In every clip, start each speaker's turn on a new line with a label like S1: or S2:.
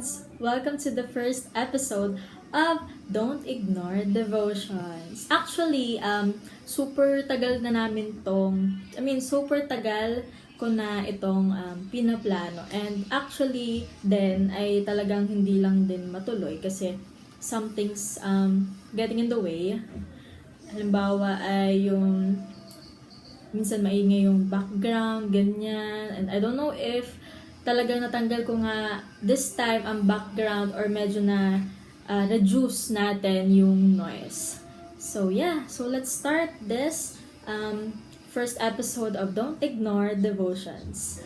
S1: friends! Welcome to the first episode of Don't Ignore Devotions. Actually, super tagal na namin super tagal ko na itong pinaplano. And actually, then, ay talagang hindi lang din matuloy kasi something's getting in the way. Halimbawa ay yung minsan maingay yung background, ganyan. And I don't know if talagang natanggal ko nga this time ang background or medyo na reduce natin yung noise. So yeah, so let's start this first episode of Don't Ignore Devotions.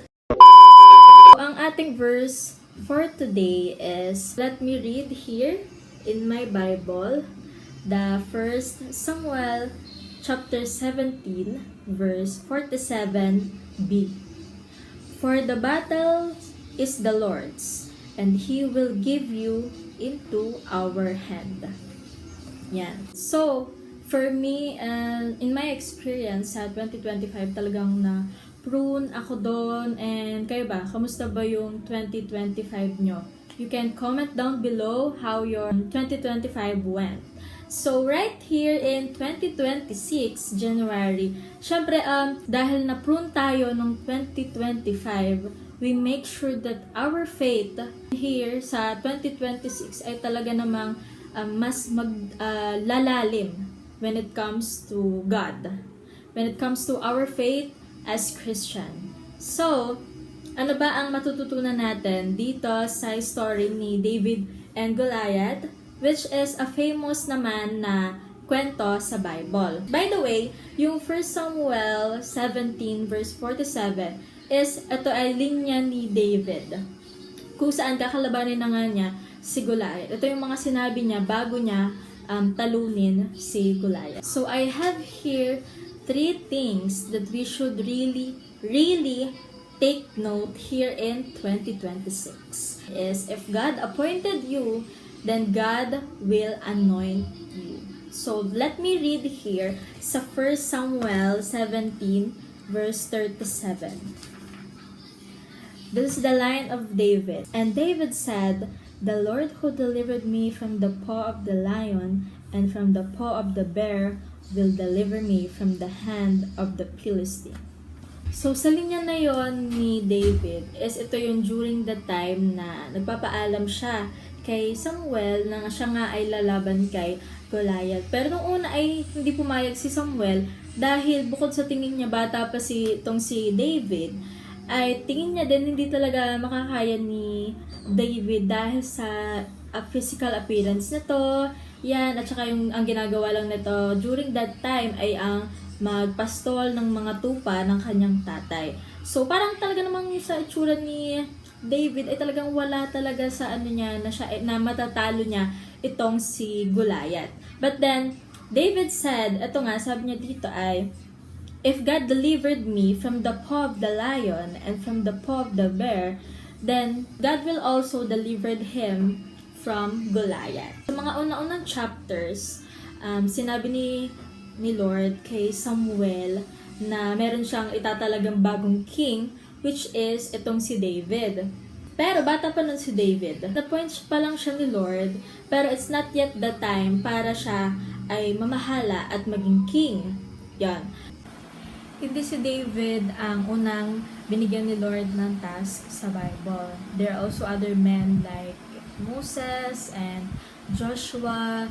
S1: Ang ating verse for today is, let me read here in my Bible, the 1 Samuel chapter 17 verse 47b. For the battle is the Lord's, and He will give you into our hand. Yan. So, for me, in my experience sa 2025, talagang na-prune ako doon. And kayo ba? Kamusta ba yung 2025 nyo? You can comment down below how your 2025 went. So, right here in 2026, January, syempre, dahil na-prune tayo ng 2025, we make sure that our faith here sa 2026 ay talaga namang mas maglalalim when it comes to God, when it comes to our faith as Christian. So, ano ba ang matututunan natin dito sa story ni David and Goliath, which is a famous naman na kwento sa Bible. By the way, yung 1 Samuel 17 verse 47 is, ito ay linya ni David, kung saan kakalabanin na nga niya si Goliath. Ito yung mga sinabi niya bago niya talunin si Goliath. So I have here 3 things that we should really take note here in 2026. Is if God appointed you, then God will anoint you. So, let me read here sa 1 Samuel 17 verse 37. This is the line of David. And David said, "The Lord who delivered me from the paw of the lion and from the paw of the bear will deliver me from the hand of the Philistine." So, sa linya na yon ni David is ito yung during the time na nagpapaalam siya kay Samuel na siya nga ay lalaban kay Goliath. Pero nung una ay hindi pumayag si Samuel dahil bukod sa tingin niya bata pa si David, ay tingin niya din hindi talaga makakaya ni David dahil sa physical appearance nito. Yan, at saka yung ang ginagawa lang nito during that time ay ang magpastol ng mga tupa ng kanyang tatay. So parang talaga namang sa itsura ni David ay talagang wala talaga sa na matatalo niya itong si Goliath. But then David said, ito nga sabi niya dito ay, if God delivered me from the paw of the lion and from the paw of the bear, then God will also deliver him from Goliath. Sa mga una-unang chapters, sinabi ni Lord kay Samuel na meron siyang itatalagang bagong king, which is itong si David. Pero bata pa nun si David. Na-point pa lang siya ni Lord, pero it's not yet the time para siya ay mamahala at maging king. Yan. Hindi si David ang unang binigyan ni Lord ng task sa Bible. There are also other men like Moses and Joshua.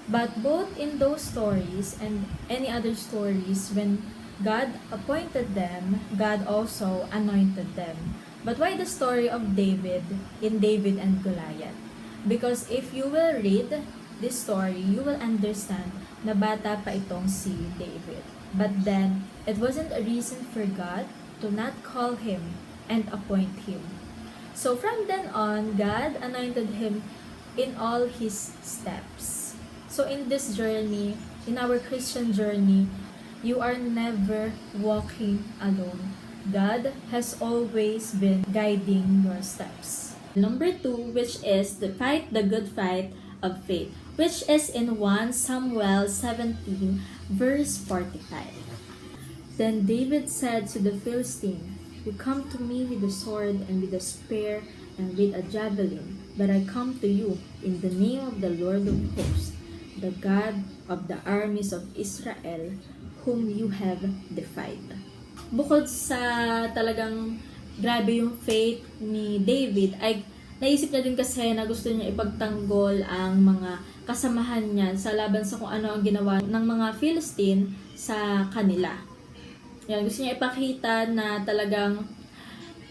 S1: But both in those stories and any other stories, when God appointed them, God also anointed them. But why the story of David in David and Goliath? Because if you will read this story, you will understand na bata pa itong si David. But then, it wasn't a reason for God to not call him and appoint him. So from then on, God anointed him in all his steps. So in this journey, in our Christian journey, you are never walking alone. God has always been guiding your steps. Number 2, which is the fight the good fight of faith, which is in 1 Samuel 17 verse 45. Then David said to the Philistine, "You come to me with a sword and with a spear and with a javelin, but I come to you in the name of the Lord of hosts, the God of the armies of Israel, whom you have defied. Bukod sa talagang grabe yung faith ni David, ay naisip niya din kasi na gusto niya ipagtanggol ang mga kasamahan niya sa laban sa kung ano ang ginawa ng mga Philistine sa kanila. Yan, gusto niya ipakita na talagang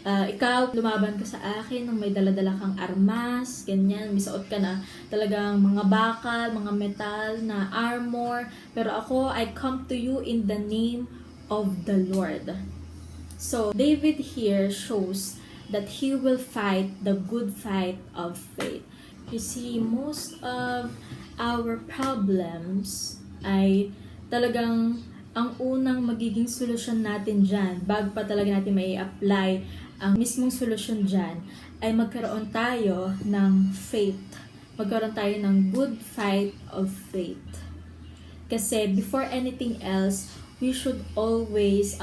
S1: ikaw, lumaban ka sa akin nang may daladala kang armas, ganyan, may suot ka na talagang mga bakal, mga metal na armor, pero ako, I come to you in the name of the Lord. So, David here shows that he will fight the good fight of faith. You see, most of our problems ay talagang ang unang magiging solusyon natin dyan, bago pa talaga natin may apply ang mismong solusyon dyan, ay magkaroon tayo ng faith. Magkaroon tayo ng good fight of faith. Kasi before anything else, we should always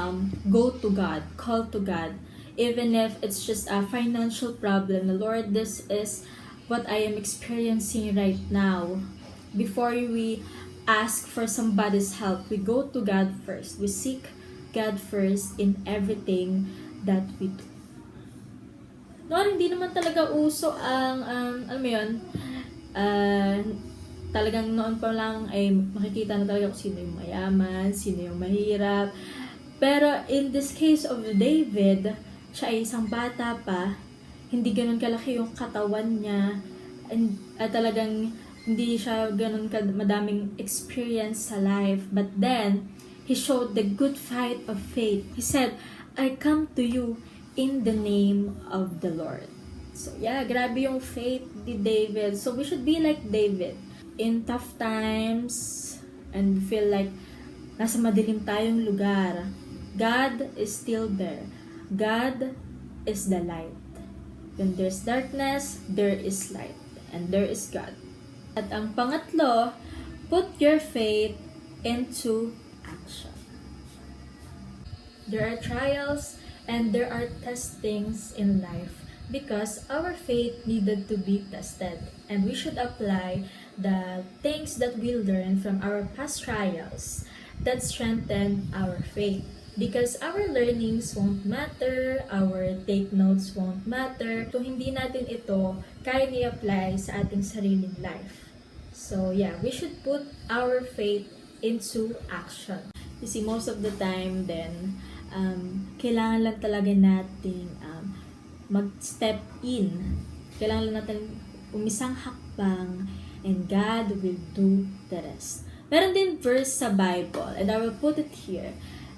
S1: go to God, call to God. Even if it's just a financial problem, Lord, this is what I am experiencing right now. Before we ask for somebody's help, we go to God first. We seek God first in everything that we do. Noon, hindi naman talaga uso ang, alam mo yun, talagang noon pa lang ay makikita na talaga kung sino yung mayaman, sino yung mahirap. Pero in this case of David, siya ay isang bata pa, hindi ganun kalaki yung katawan niya, at talagang hindi siya ganun madaming experience sa life. But then, he showed the good fight of faith. He said, I come to you in the name of the Lord. So yeah, grabe yung faith ni David. So we should be like David. In tough times, and feel like nasa madilim tayong lugar, God is still there. God is the light. When there's darkness, there is light. And there is God. At ang pangatlo, put your faith into action. There are trials and there are testings in life because our faith needed to be tested, and we should apply the things that we learn from our past trials that strengthen our faith. Because our learnings won't matter, our take notes won't matter, kung hindi natin ito kaya i-apply sa ating sariling life. So yeah, we should put our faith into action. You see, most of the time then, kailangan lang talaga nating mag-step in. Kailangan lang natin umisang hakbang, and God will do the rest. Meron din verse sa Bible, and I will put it here,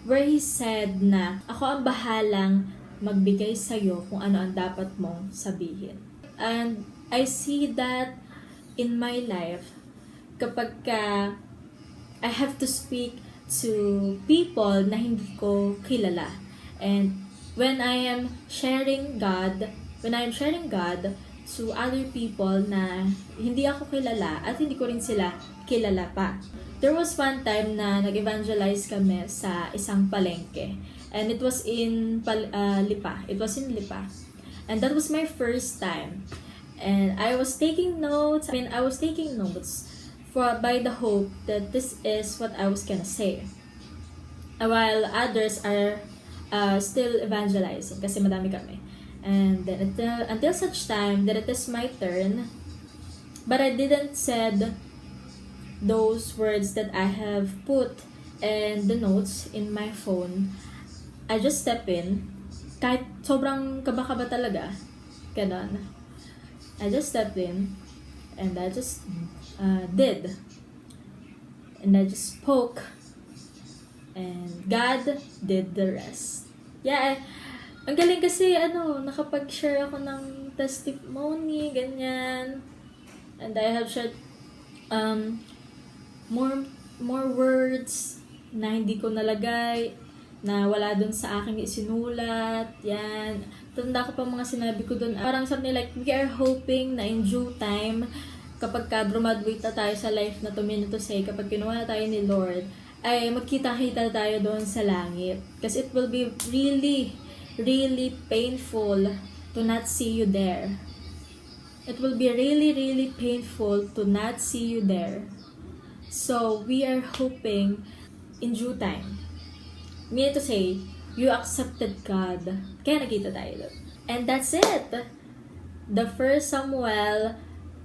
S1: where He said na, ako ang bahalang magbigay sa'yo kung ano ang dapat mong sabihin. And I see that in my life, kapag I have to speak to people na hindi ko kilala. And when I am sharing God to other people na hindi ako kilala at hindi ko rin sila kilala pa. There was one time na nag-evangelize kami sa isang palengke. And it was in Lipa. It was in Lipa. And that was my first time. And I was taking notes. By the hope that this is what I was gonna say. While others are still evangelizing kasi madami kami. And then until such time that it is my turn, but I didn't said those words that I have put in the notes in my phone. I just step in, kahit sobrang kaba-kaba talaga, ganon. I just stepped in, and I just did. And I just spoke. And God did the rest. Yeah, ang galing kasi, nakapag-share ako ng testimony, ganyan. And I have shared more words na hindi ko nalagay, na wala dun sa aking isinulat, yan. Tanda ko pa mga sinabi ko dun, parang something like, we are hoping na in due time, kapag graduate na tayo sa life na to, to say, kapag kinuha na tayo ni Lord, ay magkita-kita tayo doon sa langit. Kasi it will be really, really painful to not see you there. It will be really, really painful to not see you there. So, we are hoping in due time. Meaning to say, you accepted God. Kaya nakita tayo doon. And that's it. The 1 Samuel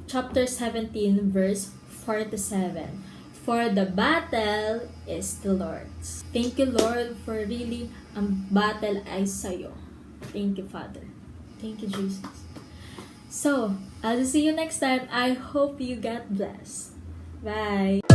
S1: chapter 17 verse 47. For the battle is the Lord's. Thank you, Lord, for really ang battle ay sa'yo. Thank you, Father. Thank you, Jesus. So, I'll see you next time. I hope you get blessed. Bye!